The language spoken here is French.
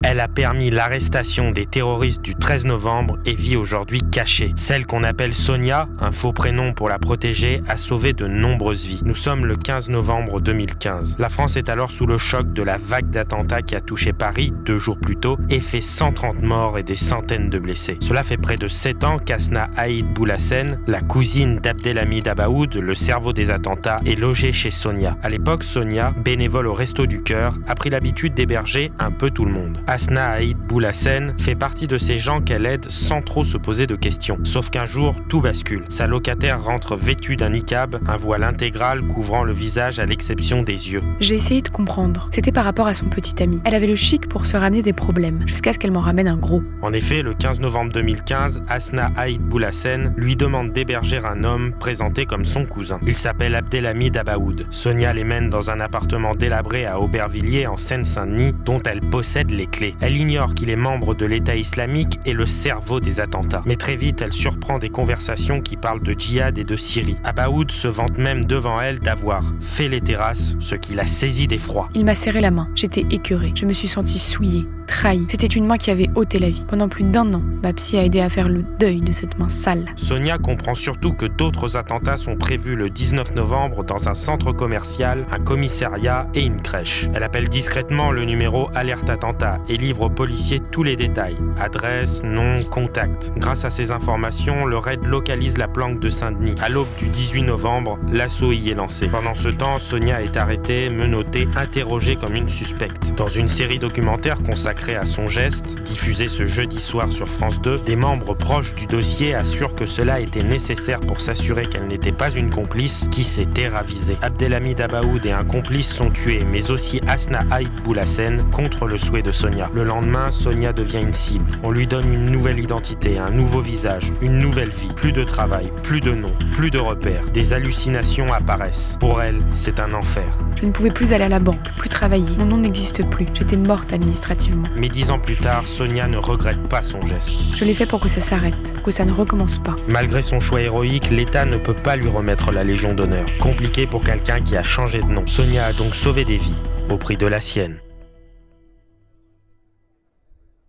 Elle a permis l'arrestation des terroristes du 13 novembre et vit aujourd'hui cachée. Celle qu'on appelle Sonia, un faux prénom pour la protéger, a sauvé de nombreuses vies. Nous sommes le 15 novembre 2015. La France est alors sous le choc de la vague d'attentats qui a touché Paris 2 jours plus tôt et fait 130 morts et des centaines de blessés. Cela fait près de 7 ans qu'Asna Haït Boulassen, la cousine d'Abdelhamid Abaoud, le cerveau des attentats, est logée chez Sonia. À l'époque, Sonia, bénévole au Resto du Cœur, a pris l'habitude d'héberger un peu tout le monde. Asna Haït Boulassen fait partie de ces gens qu'elle aide sans trop se poser de questions. Sauf qu'un jour, tout bascule. Sa locataire rentre vêtue d'un niqab, un voile intégral couvrant le visage à l'exception des yeux. J'ai essayé de comprendre. C'était par rapport à son petit ami. Elle avait le chic pour se ramener des problèmes, jusqu'à ce qu'elle m'en ramène un gros. En effet, le 15 novembre 2015, Asna Haït Boulassen lui demande d'héberger un homme présenté comme son cousin. Il s'appelle Abdelhamid Abaoud. Sonia les mène dans un appartement délabré à Aubervilliers en Seine-Saint-Denis dont elle possède les clés. Elle ignore qu'il est membre de l'État islamique et le cerveau des attentats. Mais très vite, elle surprend des conversations qui parlent de djihad et de Syrie. Abaoud se vante même devant elle d'avoir fait les terrasses, ce qui l'a saisi d'effroi. Il m'a serré la main. J'étais écœurée. Je me suis sentie souillée, trahie. C'était une main qui avait ôté la vie. Pendant plus d'1 an, ma psy a aidé à faire le deuil de cette main sale. Sonia comprend surtout que d'autres attentats sont prévus le 19 novembre dans un centre commercial, un commissariat et une crèche. Elle appelle discrètement le numéro Alerte Attentat et livre aux policiers tous les détails. Adresse, nom, contact. Grâce à ces informations, le raid localise la planque de Saint-Denis. À l'aube du 18 novembre, l'assaut y est lancé. Pendant ce temps, Sonia est arrêtée, menottée, interrogée comme une suspecte. Dans une série documentaire consacrée à son geste, diffusée ce jeudi soir sur France 2, des membres proches du dossier assurent que cela était nécessaire pour s'assurer qu'elle n'était pas une complice qui s'était ravisée. Abdelhamid Abaoud et un complice sont tués, mais aussi Asna Haït Boulassen contre le souhait de Sonia. Le lendemain, Sonia devient une cible. On lui donne une nouvelle identité, un nouveau visage, une nouvelle vie. Plus de travail, plus de nom, plus de repères. Des hallucinations apparaissent. Pour elle, c'est un enfer. Je ne pouvais plus aller à la banque, plus travailler. Mon nom n'existe plus. J'étais morte administrativement. Mais 10 ans plus tard, Sonia ne regrette pas son geste. Je l'ai fait pour que ça s'arrête, pour que ça ne recommence pas. Malgré son choix héroïque, l'État ne peut pas lui remettre la Légion d'honneur. Compliqué pour quelqu'un qui a changé de nom. Sonia a donc sauvé des vies, au prix de la sienne.